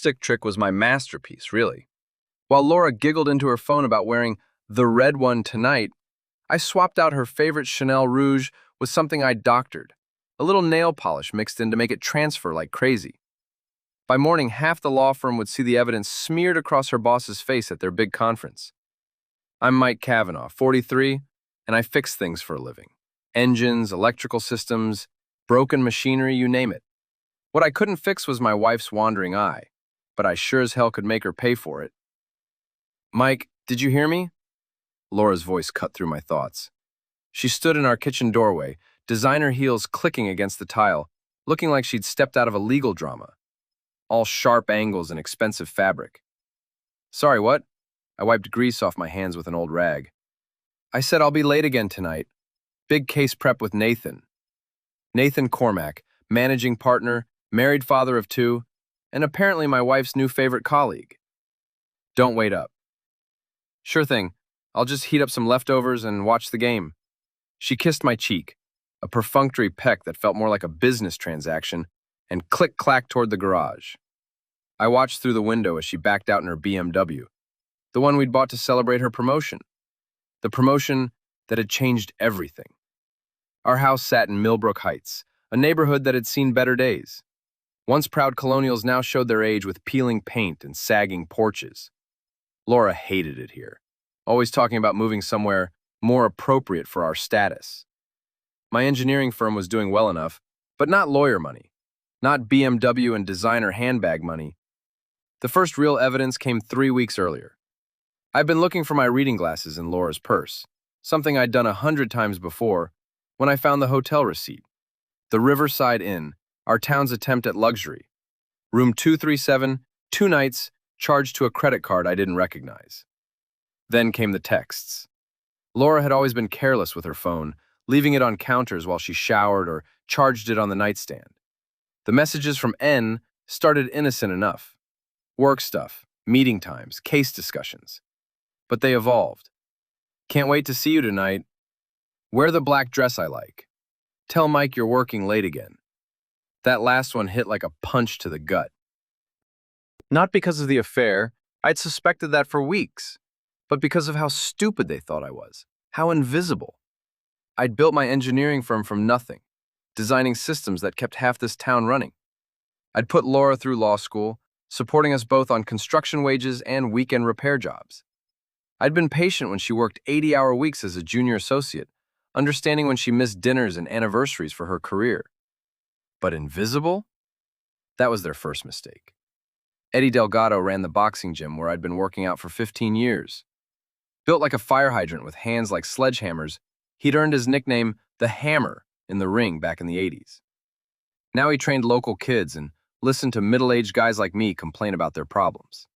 Stick trick was my masterpiece, really. While Laura giggled into her phone about wearing the red one tonight, I swapped out her favorite Chanel rouge with something I doctored, a little nail polish mixed in to make it transfer like crazy. By morning, half the law firm would see the evidence smeared across her boss's face at their big conference. I'm Mike Kavanaugh, 43, and I fix things for a living. Engines, electrical systems, broken machinery, you name it. What I couldn't fix was my wife's wandering eye, but I sure as hell could make her pay for it. Mike, did you hear me? Laura's voice cut through my thoughts. She stood in our kitchen doorway, designer heels clicking against the tile, looking like she'd stepped out of a legal drama. All sharp angles and expensive fabric. Sorry, what? I wiped grease off my hands with an old rag. I said I'll be late again tonight. Big case prep with Nathan. Nathan Cormack, managing partner, married father of 2, and apparently my wife's new favorite colleague. Don't wait up. Sure thing. I'll just heat up some leftovers and watch the game. She kissed my cheek, a perfunctory peck that felt more like a business transaction, and click-clacked toward the garage. I watched through the window as she backed out in her BMW, the one we'd bought to celebrate her promotion. The promotion that had changed everything. Our house sat in Millbrook Heights, a neighborhood that had seen better days. Once proud colonials now showed their age with peeling paint and sagging porches. Laura hated it here, always talking about moving somewhere more appropriate for our status. My engineering firm was doing well enough, but not lawyer money, not BMW and designer handbag money. The first real evidence came 3 weeks earlier. I'd been looking for my reading glasses in Laura's purse, something I'd done 100 times before, when I found the hotel receipt. The Riverside Inn, our town's attempt at luxury. Room 237, 2 nights, charged to a credit card I didn't recognize. Then came the texts. Laura had always been careless with her phone, leaving it on counters while she showered or charged it on the nightstand. The messages from N started innocent enough. Work stuff, meeting times, case discussions. But they evolved. Can't wait to see you tonight. Wear the black dress I like. Tell Mike you're working late again. That last one hit like a punch to the gut. Not because of the affair, I'd suspected that for weeks, but because of how stupid they thought I was, how invisible. I'd built my engineering firm from nothing, designing systems that kept half this town running. I'd put Laura through law school, supporting us both on construction wages and weekend repair jobs. I'd been patient when she worked 80-hour weeks as a junior associate, understanding when she missed dinners and anniversaries for her career. But invisible? That was their first mistake. Eddie Delgado ran the boxing gym where I'd been working out for 15 years. Built like a fire hydrant with hands like sledgehammers, he'd earned his nickname, the Hammer, in the ring back in the 80s. Now he trained local kids and listened to middle-aged guys like me complain about their problems.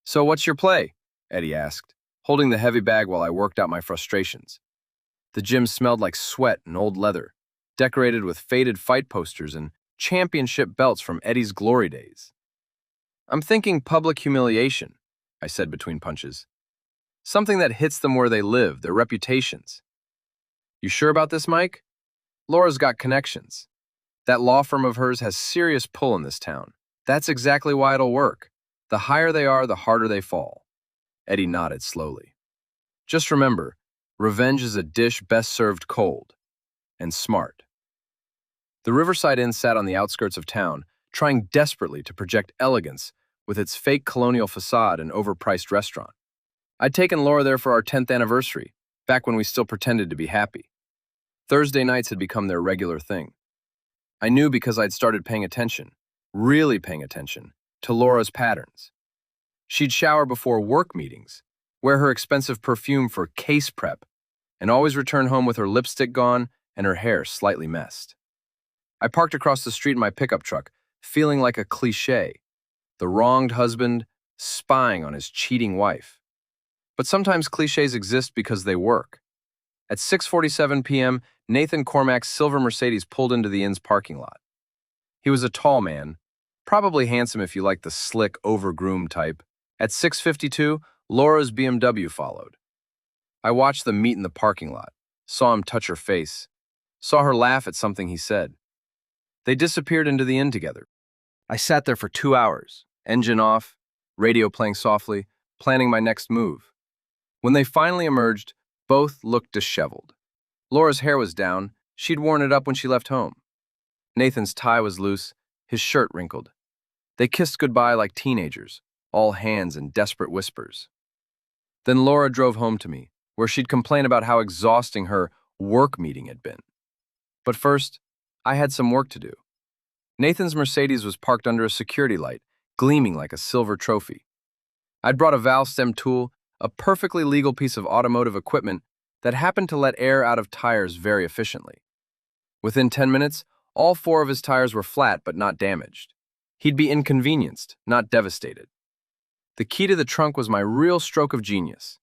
So what's your play? Eddie asked, holding the heavy bag while I worked out my frustrations. The gym smelled like sweat and old leather, decorated with faded fight posters and championship belts from Eddie's glory days. I'm thinking public humiliation, I said between punches. Something that hits them where they live, their reputations. You sure about this, Mike? Laura's got connections. That law firm of hers has serious pull in this town. That's exactly why it'll work. The higher they are, the harder they fall. Eddie nodded slowly. Just remember, revenge is a dish best served cold. And smart. The Riverside Inn sat on the outskirts of town, trying desperately to project elegance with its fake colonial facade and overpriced restaurant. I'd taken Laura there for our 10th anniversary, back when we still pretended to be happy. Thursday nights had become their regular thing. I knew because I'd started paying attention, really paying attention, to Laura's patterns. She'd shower before work meetings, wear her expensive perfume for case prep, and always return home with her lipstick gone and her hair slightly messed. I parked across the street in my pickup truck, feeling like a cliché, the wronged husband spying on his cheating wife. But sometimes clichés exist because they work. At 6:47 p.m., Nathan Cormack's silver Mercedes pulled into the inn's parking lot. He was a tall man, probably handsome if you like the slick, over-groomed type. At 6:52, Laura's BMW followed. I watched them meet in the parking lot, saw him touch her face, saw her laugh at something he said. They disappeared into the inn together. I sat there for 2 hours, engine off, radio playing softly, planning my next move. When they finally emerged, both looked disheveled. Laura's hair was down. She'd worn it up when she left home. Nathan's tie was loose, his shirt wrinkled. They kissed goodbye like teenagers, all hands and desperate whispers. Then Laura drove home to me, where she'd complain about how exhausting her work meeting had been. But first, I had some work to do. Nathan's Mercedes was parked under a security light, gleaming like a silver trophy. I'd brought a valve stem tool, a perfectly legal piece of automotive equipment that happened to let air out of tires very efficiently. Within 10 minutes, all 4 of his tires were flat but not damaged. He'd be inconvenienced, not devastated. The key to the trunk was my real stroke of genius.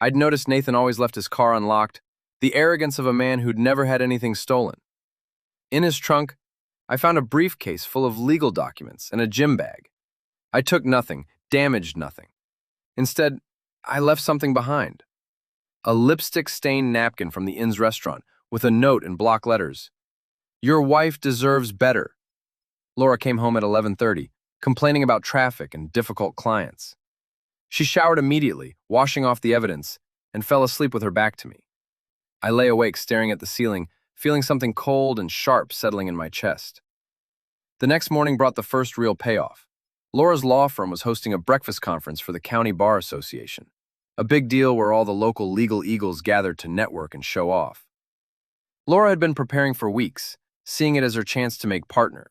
I'd noticed Nathan always left his car unlocked, the arrogance of a man who'd never had anything stolen. In his trunk, I found a briefcase full of legal documents and a gym bag. I took nothing, damaged nothing. Instead, I left something behind. A lipstick-stained napkin from the inn's restaurant with a note in block letters. "Your wife deserves better." Laura came home at 11:30, complaining about traffic and difficult clients. She showered immediately, washing off the evidence, and fell asleep with her back to me. I lay awake staring at the ceiling, feeling something cold and sharp settling in my chest. The next morning brought the first real payoff. Laura's law firm was hosting a breakfast conference for the County Bar Association, a big deal where all the local legal eagles gathered to network and show off. Laura had been preparing for weeks, seeing it as her chance to make partner.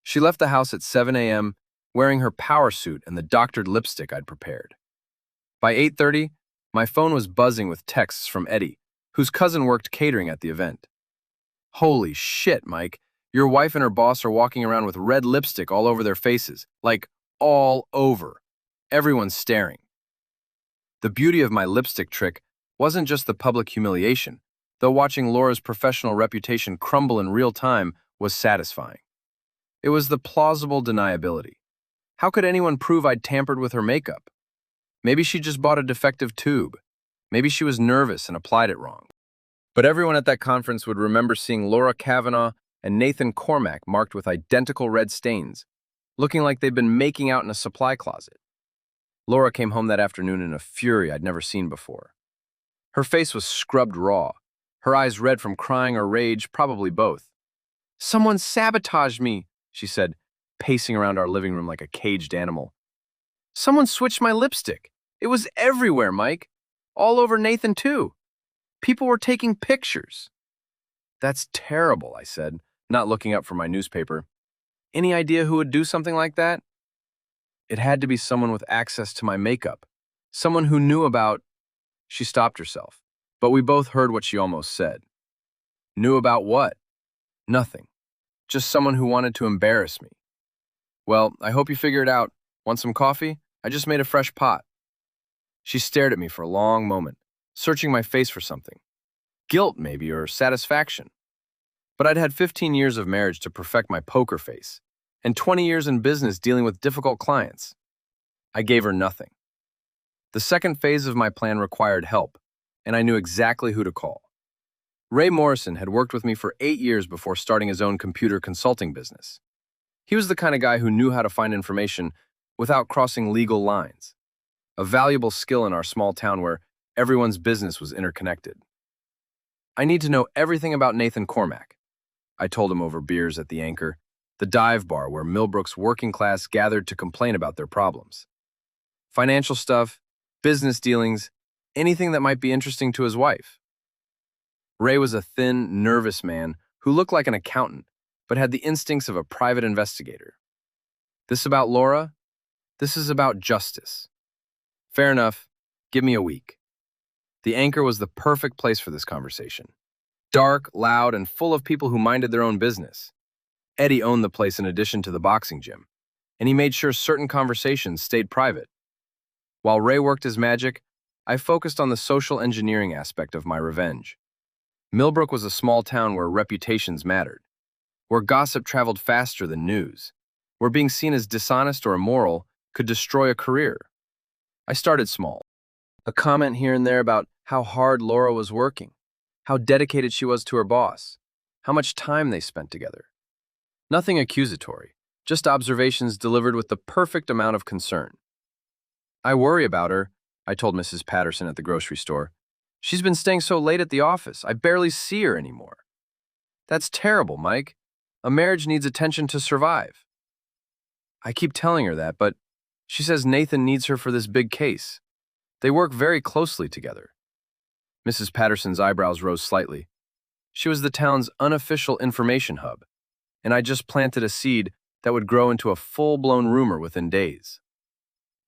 She left the house at 7 a.m., wearing her power suit and the doctored lipstick I'd prepared. By 8:30, my phone was buzzing with texts from Eddie, whose cousin worked catering at the event. "Holy shit, Mike. Your wife and her boss are walking around with red lipstick all over their faces. Like, all over. Everyone's staring." The beauty of my lipstick trick wasn't just the public humiliation, though watching Laura's professional reputation crumble in real time was satisfying. It was the plausible deniability. How could anyone prove I'd tampered with her makeup? Maybe she just bought a defective tube. Maybe she was nervous and applied it wrong. But everyone at that conference would remember seeing Laura Kavanaugh and Nathan Cormack marked with identical red stains, looking like they'd been making out in a supply closet. Laura came home that afternoon in a fury I'd never seen before. Her face was scrubbed raw, her eyes red from crying or rage, probably both. "Someone sabotaged me," she said, pacing around our living room like a caged animal. "Someone switched my lipstick. It was everywhere, Mike. All over Nathan, too. People were taking pictures." "That's terrible," I said, not looking up from my newspaper. "Any idea who would do something like that?" "It had to be someone with access to my makeup. Someone who knew about—" She stopped herself, but we both heard what she almost said. "Knew about what?" "Nothing. Just someone who wanted to embarrass me." "Well, I hope you figure it out. Want some coffee? I just made a fresh pot." She stared at me for a long moment, searching my face for something. Guilt, maybe, or satisfaction. But I'd had 15 years of marriage to perfect my poker face, and 20 years in business dealing with difficult clients. I gave her nothing. The second phase of my plan required help, and I knew exactly who to call. Ray Morrison had worked with me for 8 years before starting his own computer consulting business. He was the kind of guy who knew how to find information without crossing legal lines, a valuable skill in our small town where everyone's business was interconnected. "I need to know everything about Nathan Cormack," I told him over beers at the Anchor, the dive bar where Millbrook's working class gathered to complain about their problems. Financial stuff, business dealings, anything that might be interesting to his wife. Ray was a thin, nervous man who looked like an accountant, but had the instincts of a private investigator. "This about Laura? This is about justice." "Fair enough. Give me a week." The Anchor was the perfect place for this conversation. Dark, loud, and full of people who minded their own business. Eddie owned the place in addition to the boxing gym, and he made sure certain conversations stayed private. While Ray worked his magic, I focused on the social engineering aspect of my revenge. Millbrook was a small town where reputations mattered, where gossip traveled faster than news, where being seen as dishonest or immoral could destroy a career. I started small. A comment here and there about how hard Laura was working, how dedicated she was to her boss, how much time they spent together. Nothing accusatory, Just observations delivered with the perfect amount of concern. I worry about her, I told Mrs. Patterson at the grocery store. She's been staying so late at the office, I barely see her anymore. That's terrible, Mike. A marriage needs attention to survive. I keep telling her that, but she says Nathan needs her for this big case. They work very closely together. Mrs. Patterson's eyebrows rose slightly. She was the town's unofficial information hub, and I just planted a seed that would grow into a full-blown rumor within days.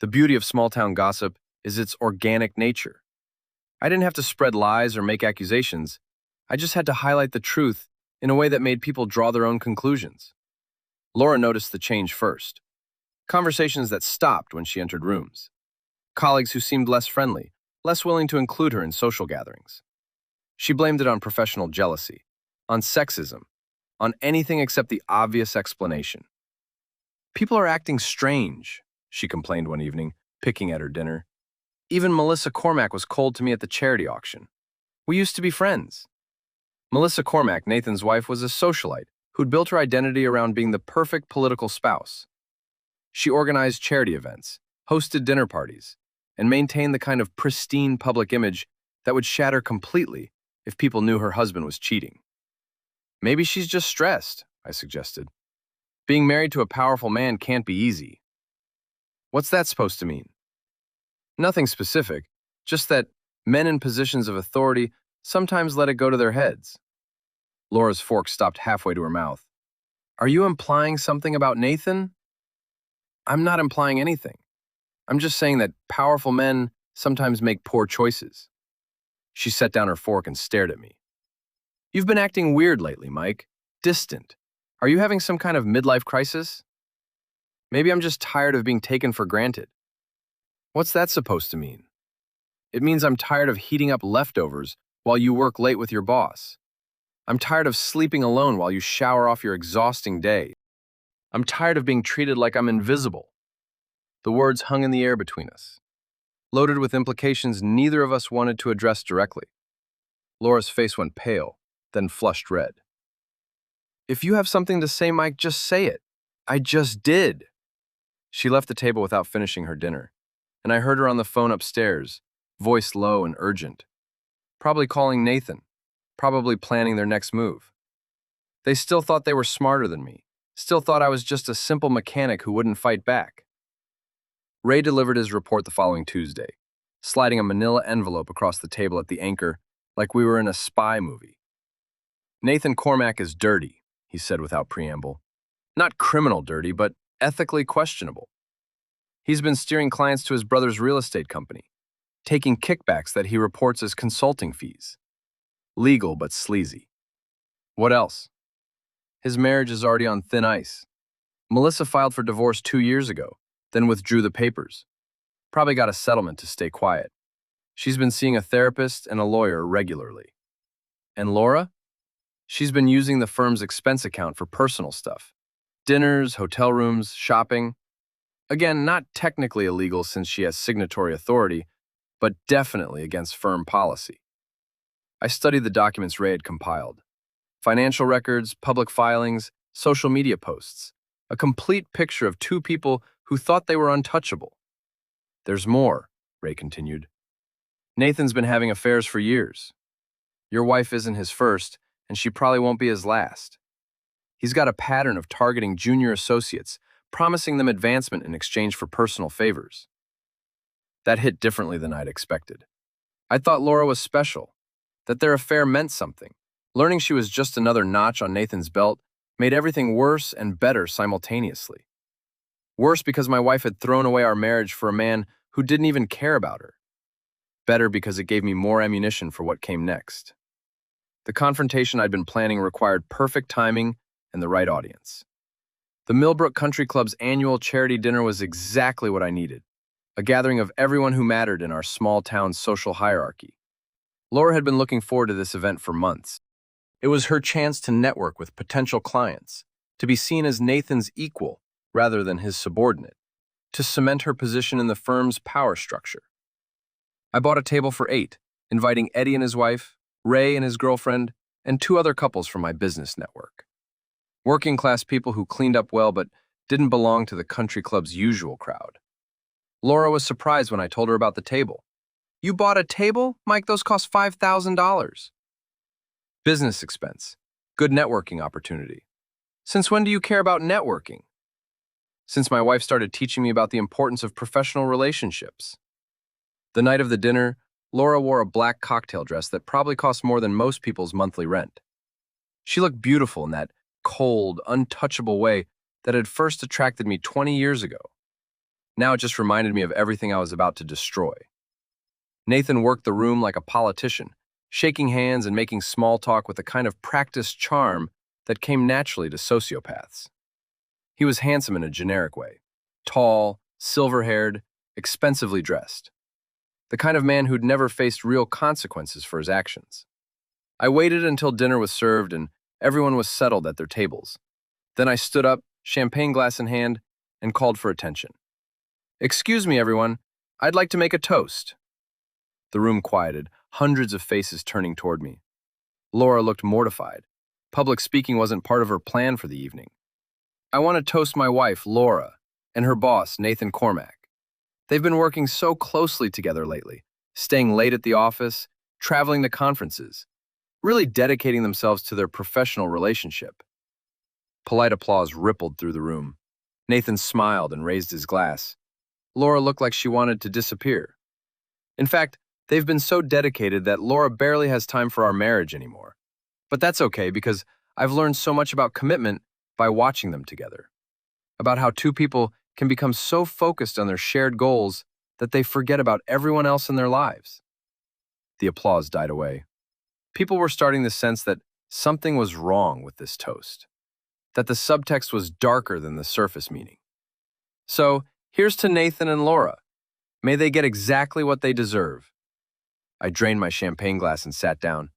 The beauty of small-town gossip is its organic nature. I didn't have to spread lies or make accusations. I just had to highlight the truth in a way that made people draw their own conclusions. Laura noticed the change first. Conversations that stopped when she entered rooms. Colleagues who seemed less friendly, less willing to include her in social gatherings. She blamed it on professional jealousy, on sexism, on anything except the obvious explanation. People are acting strange, she complained one evening, picking at her dinner. Even Melissa Cormack was cold to me at the charity auction. We used to be friends. Melissa Cormack, Nathan's wife, was a socialite who'd built her identity around being the perfect political spouse. She organized charity events, hosted dinner parties, and maintained the kind of pristine public image that would shatter completely if people knew her husband was cheating. Maybe she's just stressed, I suggested. Being married to a powerful man can't be easy. What's that supposed to mean? Nothing specific, just that men in positions of authority sometimes let it go to their heads. Laura's fork stopped halfway to her mouth. Are you implying something about Nathan? I'm not implying anything. I'm just saying that powerful men sometimes make poor choices. She set down her fork and stared at me. You've been acting weird lately, Mike. Distant. Are you having some kind of midlife crisis? Maybe I'm just tired of being taken for granted. What's that supposed to mean? It means I'm tired of heating up leftovers while you work late with your boss. I'm tired of sleeping alone while you shower off your exhausting day. I'm tired of being treated like I'm invisible. The words hung in the air between us, loaded with implications neither of us wanted to address directly. Laura's face went pale, then flushed red. If you have something to say, Mike, just say it. I just did. She left the table without finishing her dinner, and I heard her on the phone upstairs, voice low and urgent. Probably calling Nathan, probably planning their next move. They still thought they were smarter than me, still thought I was just a simple mechanic who wouldn't fight back. Ray delivered his report the following Tuesday, sliding a manila envelope across the table at the anchor like we were in a spy movie. Nathan Cormack is dirty, he said without preamble. Not criminal dirty, but ethically questionable. He's been steering clients to his brother's real estate company, taking kickbacks that he reports as consulting fees. Legal but sleazy. What else? His marriage is already on thin ice. Melissa filed for divorce 2 years ago, then withdrew the papers. Probably got a settlement to stay quiet. She's been seeing a therapist and a lawyer regularly. And Laura? She's been using the firm's expense account for personal stuff. Dinners, hotel rooms, shopping. Again, not technically illegal since she has signatory authority, but definitely against firm policy. I studied the documents Ray had compiled. Financial records, public filings, social media posts. A complete picture of two people who thought they were untouchable. There's more, Ray continued. Nathan's been having affairs for years. Your wife isn't his first, and she probably won't be his last. He's got a pattern of targeting junior associates, promising them advancement in exchange for personal favors. That hit differently than I'd expected. I thought Laura was special, that their affair meant something. Learning she was just another notch on Nathan's belt made everything worse and better simultaneously. Worse because my wife had thrown away our marriage for a man who didn't even care about her. Better because it gave me more ammunition for what came next. The confrontation I'd been planning required perfect timing and the right audience. The Millbrook Country Club's annual charity dinner was exactly what I needed, a gathering of everyone who mattered in our small town's social hierarchy. Laura had been looking forward to this event for months. It was her chance to network with potential clients, to be seen as Nathan's equal rather than his subordinate, to cement her position in the firm's power structure. I bought a table for 8, inviting Eddie and his wife, Ray and his girlfriend, and 2 other couples from my business network. Working-class people who cleaned up well but didn't belong to the country club's usual crowd. Laura was surprised when I told her about the table. "You bought a table? Mike, those cost $5,000. Business expense. Good networking opportunity. Since when do you care about networking? Since my wife started teaching me about the importance of professional relationships. The night of the dinner, Laura wore a black cocktail dress that probably cost more than most people's monthly rent. She looked beautiful in that cold, untouchable way that had first attracted me 20 years ago. Now it just reminded me of everything I was about to destroy. Nathan worked the room like a politician, shaking hands and making small talk with a kind of practiced charm that came naturally to sociopaths. He was handsome in a generic way, tall, silver-haired, expensively dressed. The kind of man who'd never faced real consequences for his actions. I waited until dinner was served and everyone was settled at their tables. Then I stood up, champagne glass in hand, and called for attention. "Excuse me, everyone. I'd like to make a toast." The room quieted, hundreds of faces turning toward me. Laura looked mortified. Public speaking wasn't part of her plan for the evening. "I want to toast my wife, Laura, and her boss, Nathan Cormack. They've been working so closely together lately, staying late at the office, traveling to conferences, really dedicating themselves to their professional relationship." Polite applause rippled through the room. Nathan smiled and raised his glass. Laura looked like she wanted to disappear. In fact, they've been so dedicated that Laura barely has time for our marriage anymore. But that's okay because I've learned so much about commitment by watching them together. About how two people can become so focused on their shared goals that they forget about everyone else in their lives. The applause died away. People were starting to sense that something was wrong with this toast, that the subtext was darker than the surface meaning. So, here's to Nathan and Laura. May they get exactly what they deserve. I drained my champagne glass and sat down.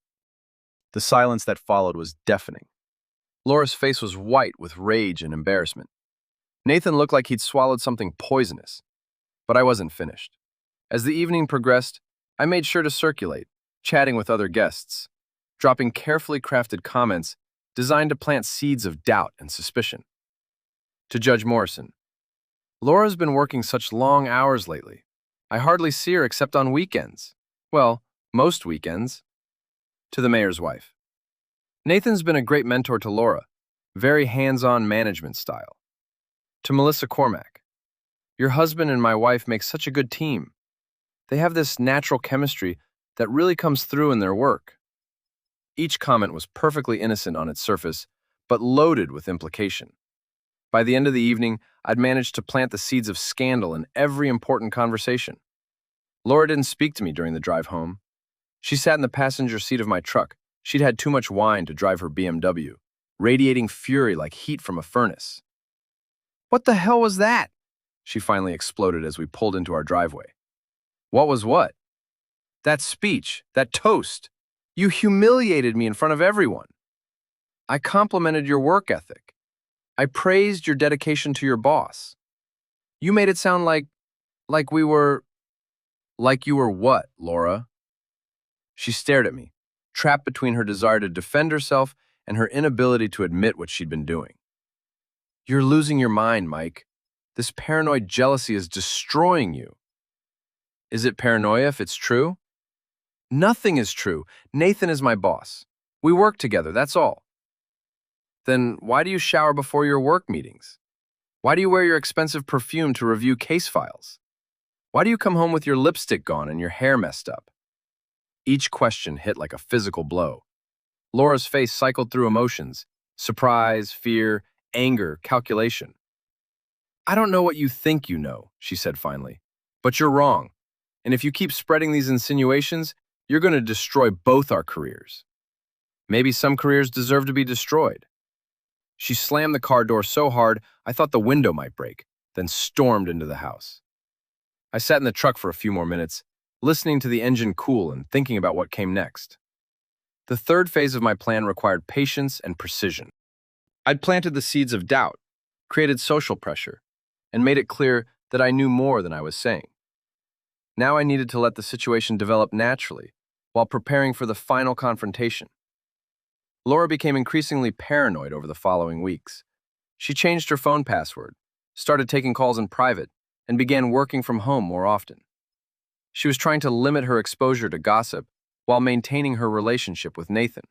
The silence that followed was deafening. Laura's face was white with rage and embarrassment. Nathan looked like he'd swallowed something poisonous. But I wasn't finished. As the evening progressed, I made sure to circulate, chatting with other guests, dropping carefully crafted comments designed to plant seeds of doubt and suspicion. To Judge Morrison, "Laura's been working such long hours lately. I hardly see her except on weekends. Well, most weekends." To the mayor's wife, "Nathan's been a great mentor to Laura, very hands-on management style." To Melissa Cormack, "Your husband and my wife make such a good team. They have this natural chemistry that really comes through in their work." Each comment was perfectly innocent on its surface, but loaded with implication. By the end of the evening, I'd managed to plant the seeds of scandal in every important conversation. Laura didn't speak to me during the drive home. She sat in the passenger seat of my truck. She'd had too much wine to drive her BMW, radiating fury like heat from a furnace. "What the hell was that?" she finally exploded as we pulled into our driveway. "What was what?" "That speech, that toast. You humiliated me in front of everyone. I complimented your work ethic. I praised your dedication to your boss. You made it sound like we were..." "Like you were what, Laura?" She stared at me, trapped between her desire to defend herself and her inability to admit what she'd been doing. "You're losing your mind, Mike. This paranoid jealousy is destroying you." "Is it paranoia if it's true?" "Nothing is true. Nathan is my boss. We work together, that's all." "Then why do you shower before your work meetings? Why do you wear your expensive perfume to review case files? Why do you come home with your lipstick gone and your hair messed up?" Each question hit like a physical blow. Laura's face cycled through emotions: surprise, fear, anger, calculation. "I don't know what you think you know," she said finally, "but you're wrong. And if you keep spreading these insinuations, you're going to destroy both our careers. Maybe some careers deserve to be destroyed." She slammed the car door so hard I thought the window might break, then stormed into the house. I sat in the truck for a few more minutes, listening to the engine cool and thinking about what came next. The third phase of my plan required patience and precision. I'd planted the seeds of doubt, created social pressure, and made it clear that I knew more than I was saying. Now I needed to let the situation develop naturally, while preparing for the final confrontation. Laura became increasingly paranoid over the following weeks. She changed her phone password, started taking calls in private, and began working from home more often. She was trying to limit her exposure to gossip while maintaining her relationship with Nathan.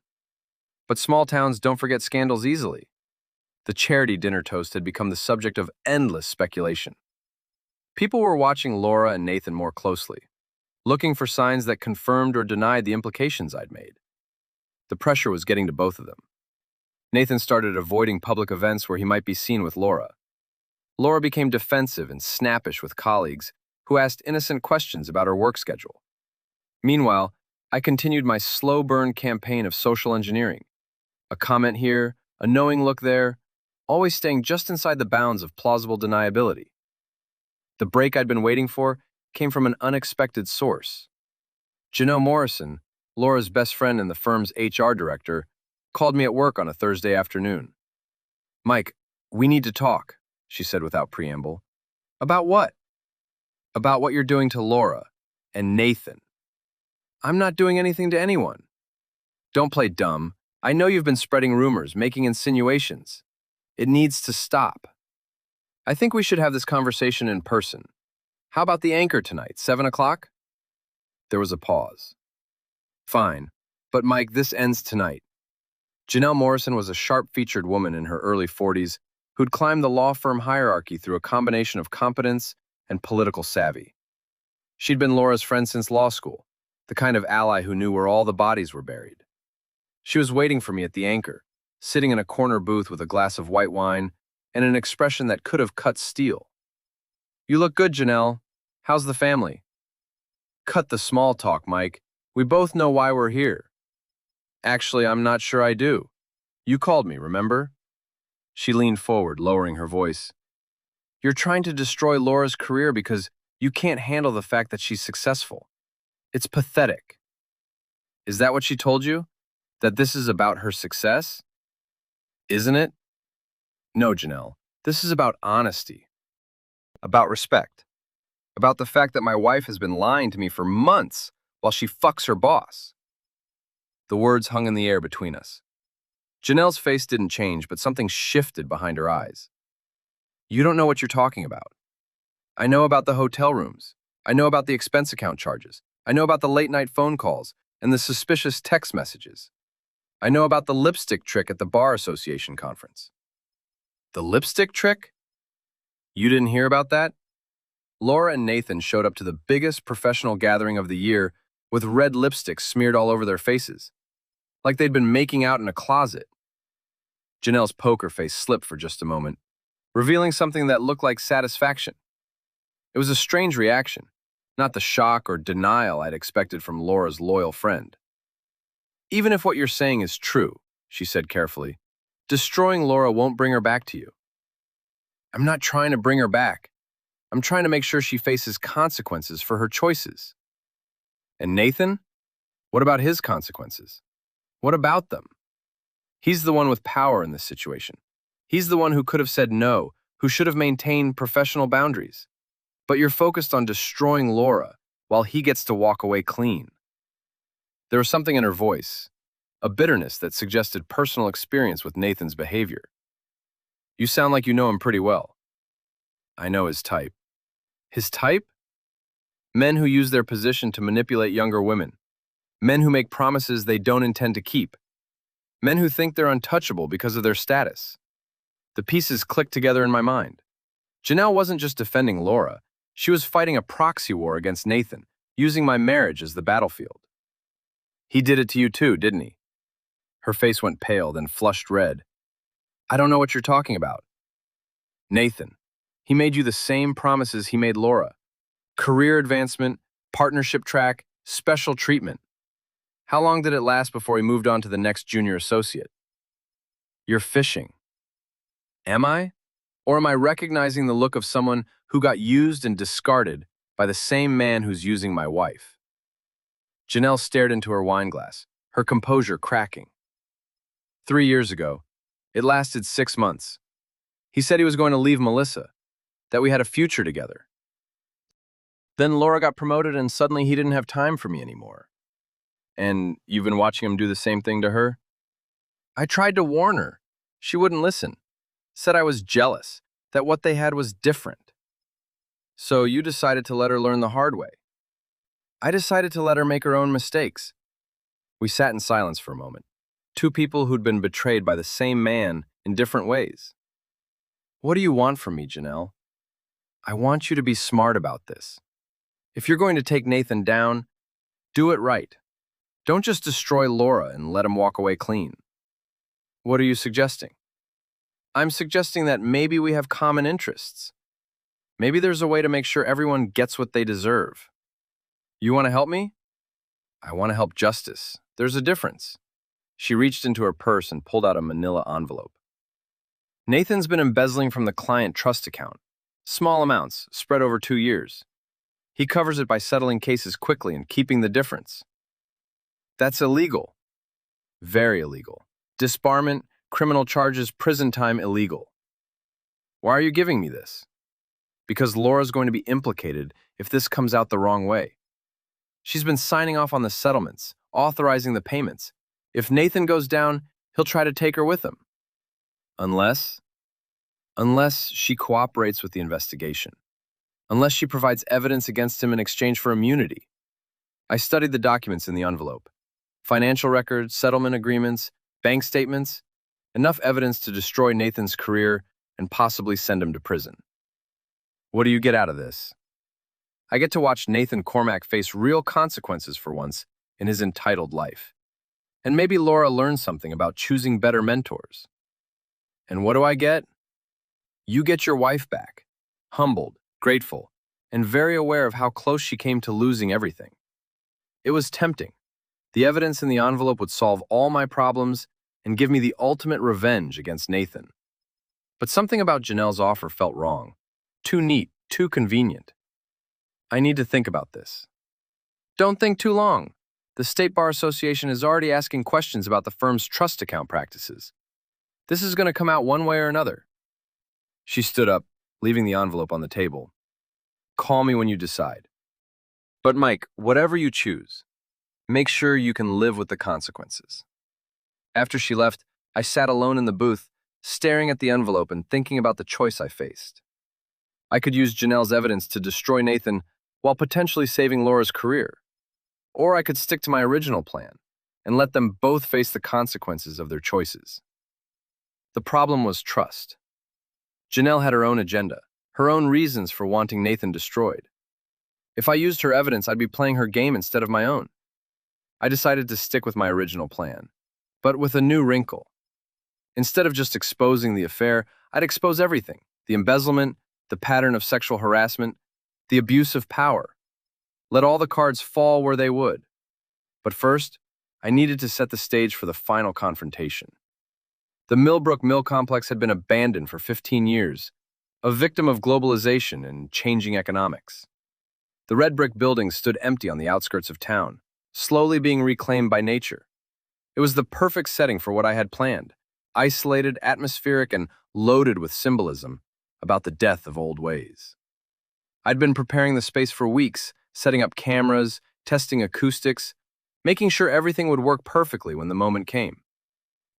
But small towns don't forget scandals easily. The charity dinner toast had become the subject of endless speculation. People were watching Laura and Nathan more closely, looking for signs that confirmed or denied the implications I'd made. The pressure was getting to both of them. Nathan started avoiding public events where he might be seen with Laura. Laura became defensive and snappish with colleagues who asked innocent questions about her work schedule. Meanwhile, I continued my slow-burn campaign of social engineering. A comment here, a knowing look there, always staying just inside the bounds of plausible deniability. The break I'd been waiting for came from an unexpected source. Janelle Morrison, Laura's best friend and the firm's HR director, called me at work on a Thursday afternoon. "Mike, we need to talk," she said without preamble. "About what?" "About what you're doing to Laura and Nathan." "I'm not doing anything to anyone." "Don't play dumb. I know you've been spreading rumors, making insinuations. It needs to stop. I think we should have this conversation in person. How about the Anchor tonight, 7 o'clock? There was a pause. "Fine, but Mike, this ends tonight." Janelle Morrison was a sharp-featured woman in her early 40s who'd climbed the law firm hierarchy through a combination of competence and political savvy. She'd been Laura's friend since law school, the kind of ally who knew where all the bodies were buried. She was waiting for me at the Anchor, sitting in a corner booth with a glass of white wine and an expression that could have cut steel. "You look good, Janelle. How's the family?" "Cut the small talk, Mike. We both know why we're here." "Actually, I'm not sure I do. You called me, remember?" She leaned forward, lowering her voice. "You're trying to destroy Laura's career because you can't handle the fact that she's successful. It's pathetic." "Is that what she told you? That this is about her success?" "Isn't it?" "No, Janelle. This is about honesty. About respect. About the fact that my wife has been lying to me for months while she fucks her boss." The words hung in the air between us. Janelle's face didn't change, but something shifted behind her eyes. "You don't know what you're talking about. I know about the hotel rooms. I know about the expense account charges. I know about the late-night phone calls and the suspicious text messages. I know about the lipstick trick at the Bar Association conference." "The lipstick trick? You didn't hear about that?" Laura and Nathan showed up to the biggest professional gathering of the year with red lipstick smeared all over their faces, like they'd been making out in a closet. Janelle's poker face slipped for just a moment, revealing something that looked like satisfaction. It was a strange reaction, not the shock or denial I'd expected from Laura's loyal friend. "Even if what you're saying is true," she said carefully, "destroying Laura won't bring her back to you." "I'm not trying to bring her back. I'm trying to make sure she faces consequences for her choices." "And Nathan? What about his consequences? What about them? He's the one with power in this situation. He's the one who could have said no, who should have maintained professional boundaries. But you're focused on destroying Laura while he gets to walk away clean." There was something in her voice, a bitterness that suggested personal experience with Nathan's behavior. "You sound like you know him pretty well." "I know his type." "His type?" "Men who use their position to manipulate younger women. Men who make promises they don't intend to keep. Men who think they're untouchable because of their status." The pieces clicked together in my mind. Janelle wasn't just defending Laura. She was fighting a proxy war against Nathan, using my marriage as the battlefield. "He did it to you too, didn't he?" Her face went pale, then flushed red. "I don't know what you're talking about." "Nathan. He made you the same promises he made Laura. Career advancement, partnership track, special treatment. How long did it last before he moved on to the next junior associate?" "You're fishing." Am I? Or am I recognizing the look of someone who got used and discarded by the same man who's using my wife? Janelle stared into her wine glass, her composure cracking. 3 years ago, it lasted 6 months. He said he was going to leave Melissa, that we had a future together. Then Laura got promoted and suddenly he didn't have time for me anymore. And you've been watching him do the same thing to her? I tried to warn her. She wouldn't listen. Said I was jealous, that what they had was different. So you decided to let her learn the hard way. I decided to let her make her own mistakes. We sat in silence for a moment. Two people who'd been betrayed by the same man in different ways. What do you want from me, Janelle? I want you to be smart about this. If you're going to take Nathan down, do it right. Don't just destroy Laura and let him walk away clean. What are you suggesting? I'm suggesting that maybe we have common interests. Maybe there's a way to make sure everyone gets what they deserve. You want to help me? I want to help Justice. There's a difference. She reached into her purse and pulled out a manila envelope. Nathan's been embezzling from the client trust account. Small amounts, spread over 2 years. He covers it by settling cases quickly and keeping the difference. That's illegal. Very illegal. Disbarment, criminal charges, prison time, illegal. Why are you giving me this? Because Laura's going to be implicated if this comes out the wrong way. She's been signing off on the settlements, authorizing the payments. If Nathan goes down, he'll try to take her with him. Unless she cooperates with the investigation. Unless she provides evidence against him in exchange for immunity. I studied the documents in the envelope. Financial records, settlement agreements, bank statements, enough evidence to destroy Nathan's career and possibly send him to prison. What do you get out of this? I get to watch Nathan Cormack face real consequences for once in his entitled life. And maybe Laura learns something about choosing better mentors. And what do I get? You get your wife back, humbled, grateful, and very aware of how close she came to losing everything. It was tempting. The evidence in the envelope would solve all my problems and give me the ultimate revenge against Nathan. But something about Janelle's offer felt wrong. Too neat, too convenient. I need to think about this. Don't think too long. The State Bar Association is already asking questions about the firm's trust account practices. This is going to come out one way or another. She stood up, leaving the envelope on the table. Call me when you decide. But Mike, whatever you choose, make sure you can live with the consequences. After she left, I sat alone in the booth, staring at the envelope and thinking about the choice I faced. I could use Janelle's evidence to destroy Nathan while potentially saving Laura's career. Or I could stick to my original plan and let them both face the consequences of their choices. The problem was trust. Janelle had her own agenda, her own reasons for wanting Nathan destroyed. If I used her evidence, I'd be playing her game instead of my own. I decided to stick with my original plan, but with a new wrinkle. Instead of just exposing the affair, I'd expose everything: the embezzlement, the pattern of sexual harassment, the abuse of power. Let all the cards fall where they would. But first, I needed to set the stage for the final confrontation. The Millbrook Mill Complex had been abandoned for 15 years, a victim of globalization and changing economics. The red brick buildings stood empty on the outskirts of town, slowly being reclaimed by nature. It was the perfect setting for what I had planned: isolated, atmospheric, and loaded with symbolism about the death of old ways. I'd been preparing the space for weeks, setting up cameras, testing acoustics, making sure everything would work perfectly when the moment came.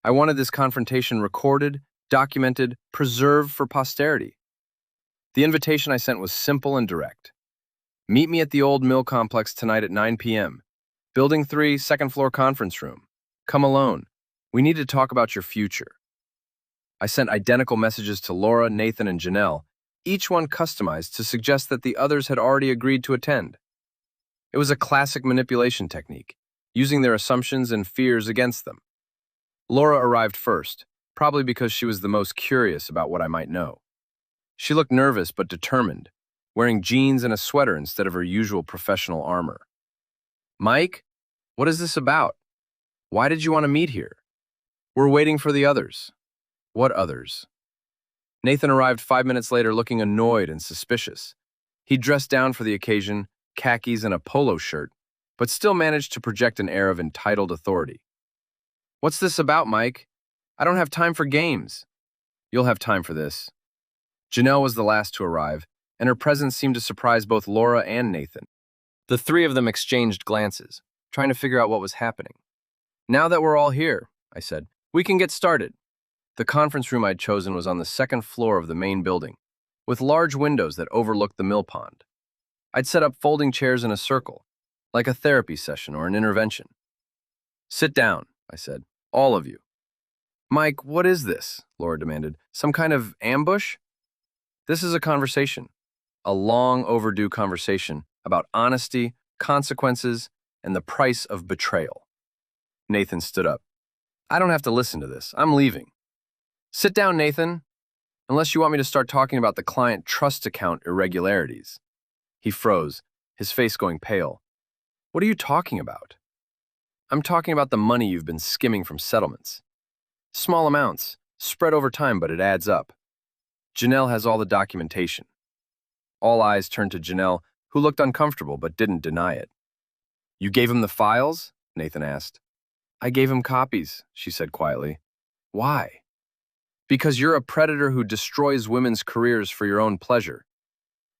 I wanted this confrontation recorded, documented, preserved for posterity. The invitation I sent was simple and direct. Meet me at the old mill complex tonight at 9 p.m. Building 3, second floor conference room. Come alone. We need to talk about your future. I sent identical messages to Laura, Nathan, and Janelle, each one customized to suggest that the others had already agreed to attend. It was a classic manipulation technique, using their assumptions and fears against them. Laura arrived first, probably because she was the most curious about what I might know. She looked nervous but determined, wearing jeans and a sweater instead of her usual professional armor. Mike, what is this about? Why did you want to meet here? We're waiting for the others. What others? Nathan arrived 5 minutes later looking annoyed and suspicious. He dressed down for the occasion, khakis and a polo shirt, but still managed to project an air of entitled authority. What's this about, Mike? I don't have time for games. You'll have time for this. Janelle was the last to arrive, and her presence seemed to surprise both Laura and Nathan. The three of them exchanged glances, trying to figure out what was happening. Now that we're all here, I said, we can get started. The conference room I'd chosen was on the second floor of the main building, with large windows that overlooked the mill pond. I'd set up folding chairs in a circle, like a therapy session or an intervention. "Sit down," I said, "all of you." "Mike, what is this?" Laura demanded. "Some kind of ambush?" "This is a conversation, a long overdue conversation about honesty, consequences, and the price of betrayal." Nathan stood up. "I don't have to listen to this. I'm leaving." "Sit down, Nathan, unless you want me to start talking about the client trust account irregularities." He froze, his face going pale. "What are you talking about?" "I'm talking about the money you've been skimming from settlements. Small amounts, spread over time, but it adds up. Janelle has all the documentation." All eyes turned to Janelle, who looked uncomfortable but didn't deny it. "You gave him the files?" Nathan asked. "I gave him copies," she said quietly. "Why?" "Because you're a predator who destroys women's careers for your own pleasure.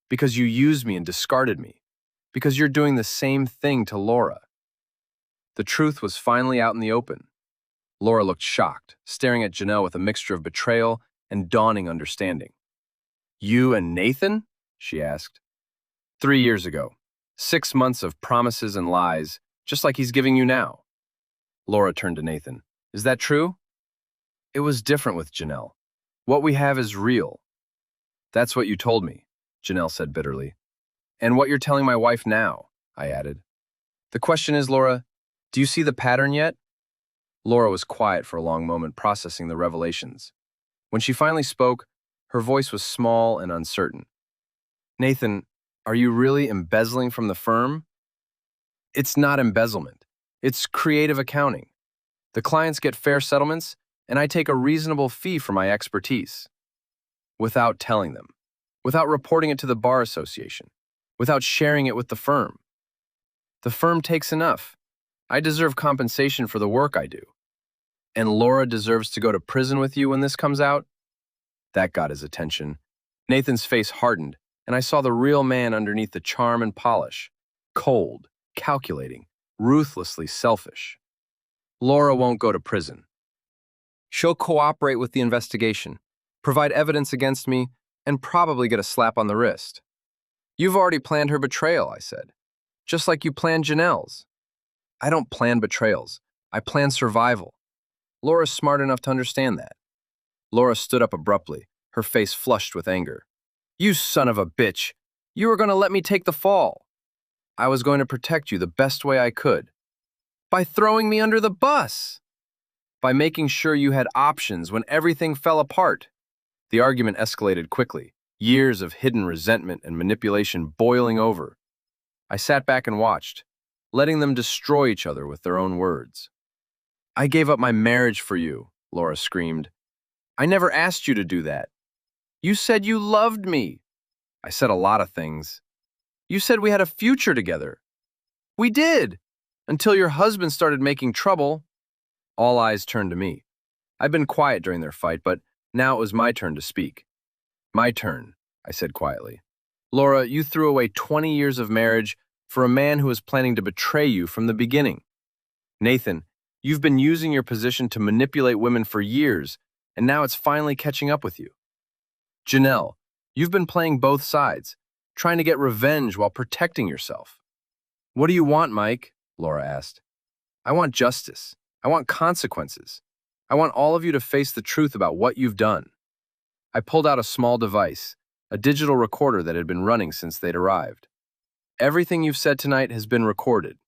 Because you used me and discarded me. Because you're doing the same thing to Laura." The truth was finally out in the open. Laura looked shocked, staring at Janelle with a mixture of betrayal and dawning understanding. "You and Nathan?" she asked. "3 years ago. 6 months of promises and lies, just like he's giving you now." Laura turned to Nathan. "Is that true?" "It was different with Janelle. What we have is real." "That's what you told me," Janelle said bitterly. "And what you're telling my wife now," I added. "The question is, Laura, do you see the pattern yet?" Laura was quiet for a long moment, processing the revelations. When she finally spoke, her voice was small and uncertain. "Nathan, are you really embezzling from the firm?" "It's not embezzlement. It's creative accounting. The clients get fair settlements, and I take a reasonable fee for my expertise. Without telling them. Without reporting it to the Bar Association. Without sharing it with the firm. The firm takes enough. I deserve compensation for the work I do. And Laura deserves to go to prison with you when this comes out?" That got his attention. Nathan's face hardened, and I saw the real man underneath the charm and polish. Cold, calculating, ruthlessly selfish. "Laura won't go to prison. She'll cooperate with the investigation, provide evidence against me, and probably get a slap on the wrist." "You've already planned her betrayal," I said. "Just like you planned Janelle's." "I don't plan betrayals. I plan survival. Laura's smart enough to understand that." Laura stood up abruptly, her face flushed with anger. "You son of a bitch! You were going to let me take the fall. I was going to protect you the best way I could. By throwing me under the bus. By making sure you had options when everything fell apart." The argument escalated quickly, years of hidden resentment and manipulation boiling over. I sat back and watched, letting them destroy each other with their own words. "I gave up my marriage for you," Laura screamed. "I never asked you to do that. You said you loved me." "I said a lot of things." "You said we had a future together." "We did, until your husband started making trouble." All eyes turned to me. I'd been quiet during their fight, but now it was my turn to speak. "My turn," I said quietly. "Laura, you threw away 20 years of marriage for a man who was planning to betray you from the beginning. Nathan, you've been using your position to manipulate women for years, and now it's finally catching up with you. Janelle, you've been playing both sides, trying to get revenge while protecting yourself." "What do you want, Mike?" Laura asked. "I want justice. I want consequences. I want all of you to face the truth about what you've done." I pulled out a small device, a digital recorder that had been running since they'd arrived. "Everything you've said tonight has been recorded.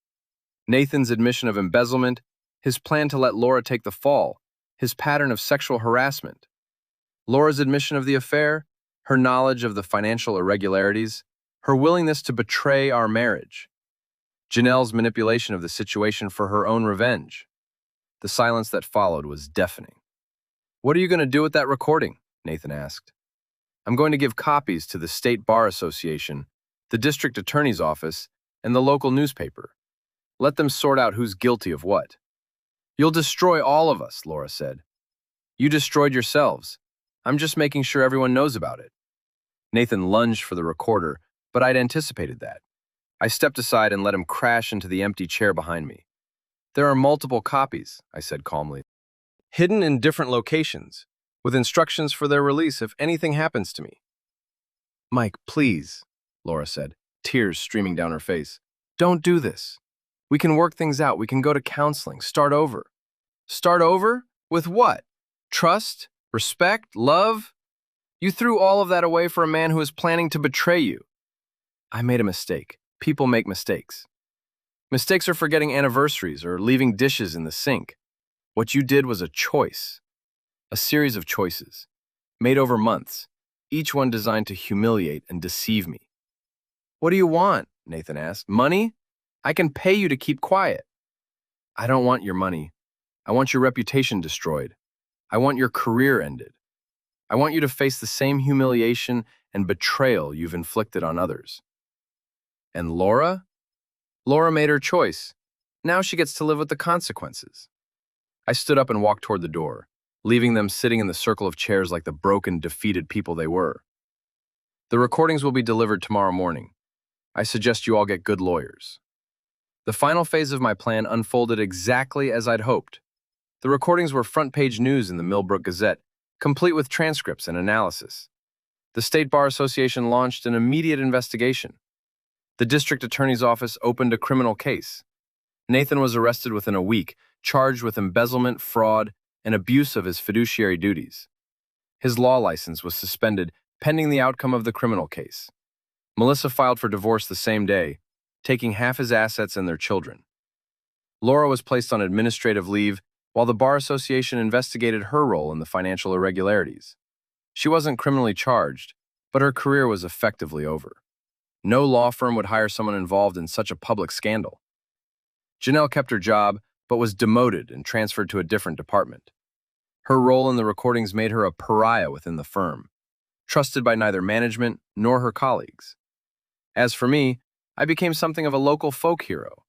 Nathan's admission of embezzlement, his plan to let Laura take the fall, his pattern of sexual harassment. Laura's admission of the affair, her knowledge of the financial irregularities, her willingness to betray our marriage. Janelle's manipulation of the situation for her own revenge." The silence that followed was deafening. "What are you going to do with that recording?" Nathan asked. "I'm going to give copies to the State Bar Association, the District Attorney's Office, and the local newspaper. Let them sort out who's guilty of what." "You'll destroy all of us," Laura said. "You destroyed yourselves. I'm just making sure everyone knows about it." Nathan lunged for the recorder, but I'd anticipated that. I stepped aside and let him crash into the empty chair behind me. "There are multiple copies," I said calmly, "hidden in different locations, with instructions for their release if anything happens to me." Mike, please, Laura said, tears streaming down her face. Don't do this. We can work things out. We can go to counseling, start over. Start over? With what? Trust? Respect? Love? You threw all of that away for a man who is planning to betray you. I made a mistake. People make mistakes. Mistakes are forgetting anniversaries or leaving dishes in the sink. What you did was a choice. A series of choices, made over months, each one designed to humiliate and deceive me. What do you want? Nathan asked. Money? I can pay you to keep quiet. I don't want your money. I want your reputation destroyed. I want your career ended. I want you to face the same humiliation and betrayal you've inflicted on others. And Laura? Laura made her choice. Now she gets to live with the consequences. I stood up and walked toward the door, leaving them sitting in the circle of chairs like the broken, defeated people they were. The recordings will be delivered tomorrow morning. I suggest you all get good lawyers. The final phase of my plan unfolded exactly as I'd hoped. The recordings were front-page news in the Millbrook Gazette, complete with transcripts and analysis. The State Bar Association launched an immediate investigation. The district attorney's office opened a criminal case. Nathan was arrested within a week, charged with embezzlement, fraud, and abuse of his fiduciary duties. His law license was suspended pending the outcome of the criminal case. Melissa filed for divorce the same day, taking half his assets and their children. Laura was placed on administrative leave while the Bar Association investigated her role in the financial irregularities. She wasn't criminally charged, but her career was effectively over. No law firm would hire someone involved in such a public scandal. Janelle kept her job, but was demoted and transferred to a different department. Her role in the recordings made her a pariah within the firm, trusted by neither management nor her colleagues. As for me, I became something of a local folk hero.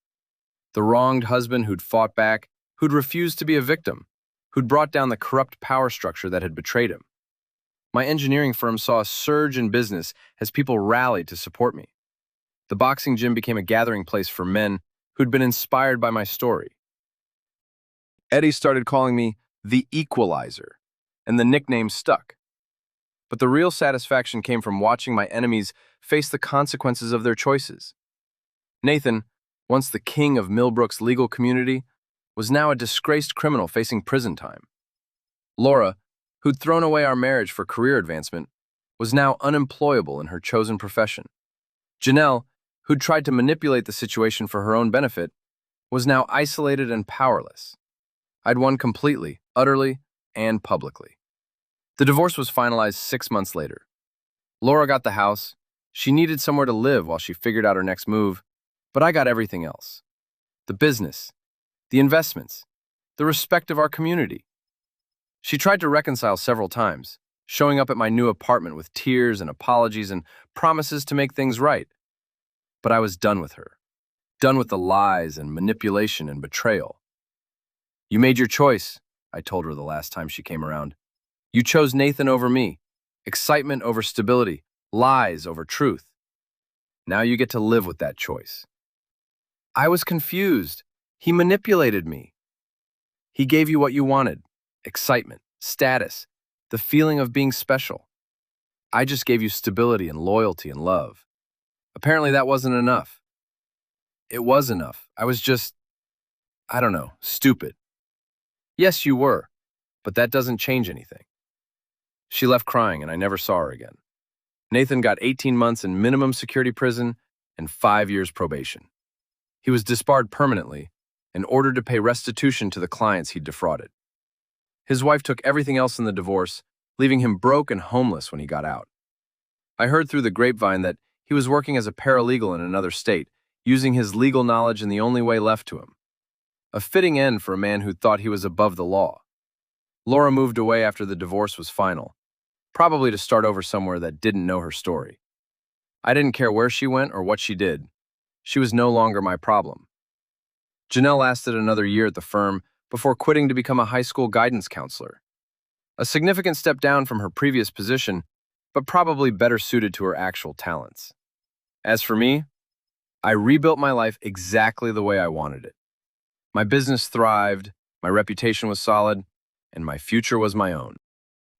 The wronged husband who'd fought back, who'd refused to be a victim, who'd brought down the corrupt power structure that had betrayed him. My engineering firm saw a surge in business as people rallied to support me. The boxing gym became a gathering place for men who'd been inspired by my story. Eddie started calling me the Equalizer, and the nickname stuck. But the real satisfaction came from watching my enemies face the consequences of their choices. Nathan, once the king of Millbrook's legal community, was now a disgraced criminal facing prison time. Laura, who'd thrown away our marriage for career advancement, was now unemployable in her chosen profession. Janelle, who'd tried to manipulate the situation for her own benefit, was now isolated and powerless. I'd won completely, utterly, and publicly. The divorce was finalized 6 months later. Laura got the house. She needed somewhere to live while she figured out her next move, but I got everything else. The business, the investments, the respect of our community. She tried to reconcile several times, showing up at my new apartment with tears and apologies and promises to make things right. But I was done with her, done with the lies and manipulation and betrayal. You made your choice, I told her the last time she came around. You chose Nathan over me, excitement over stability, lies over truth. Now you get to live with that choice. I was confused. He manipulated me. He gave you what you wanted, excitement, status, the feeling of being special. I just gave you stability and loyalty and love. Apparently that wasn't enough. It was enough. I was just, I don't know, stupid. Yes, you were, but that doesn't change anything. She left crying and I never saw her again. Nathan got 18 months in minimum security prison and 5 years probation. He was disbarred permanently and ordered to pay restitution to the clients he'd defrauded. His wife took everything else in the divorce, leaving him broke and homeless when he got out. I heard through the grapevine that he was working as a paralegal in another state, using his legal knowledge in the only way left to him. A fitting end for a man who thought he was above the law. Laura moved away after the divorce was final, probably to start over somewhere that didn't know her story. I didn't care where she went or what she did. She was no longer my problem. Janelle lasted another year at the firm before quitting to become a high school guidance counselor. A significant step down from her previous position, but probably better suited to her actual talents. As for me, I rebuilt my life exactly the way I wanted it. My business thrived, my reputation was solid, and my future was my own.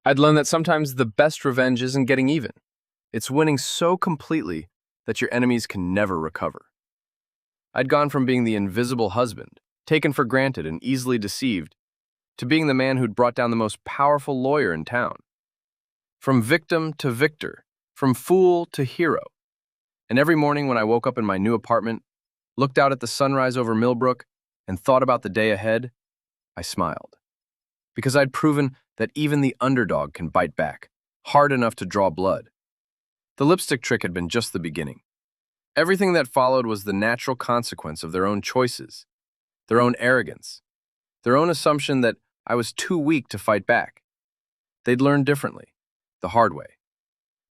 I'd learned that sometimes the best revenge isn't getting even. It's winning so completely that your enemies can never recover. I'd gone from being the invisible husband, taken for granted and easily deceived, to being the man who'd brought down the most powerful lawyer in town. From victim to victor, from fool to hero. And every morning when I woke up in my new apartment, looked out at the sunrise over Millbrook, and thought about the day ahead, I smiled. Because I'd proven that even the underdog can bite back, hard enough to draw blood. The lipstick trick had been just the beginning. Everything that followed was the natural consequence of their own choices, their own arrogance, their own assumption that I was too weak to fight back. They'd learned differently, the hard way.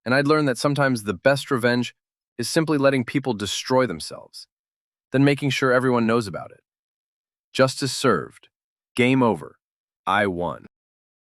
And I'd learned that sometimes the best revenge is simply letting people destroy themselves, then making sure everyone knows about it. Justice served. Game over. I won.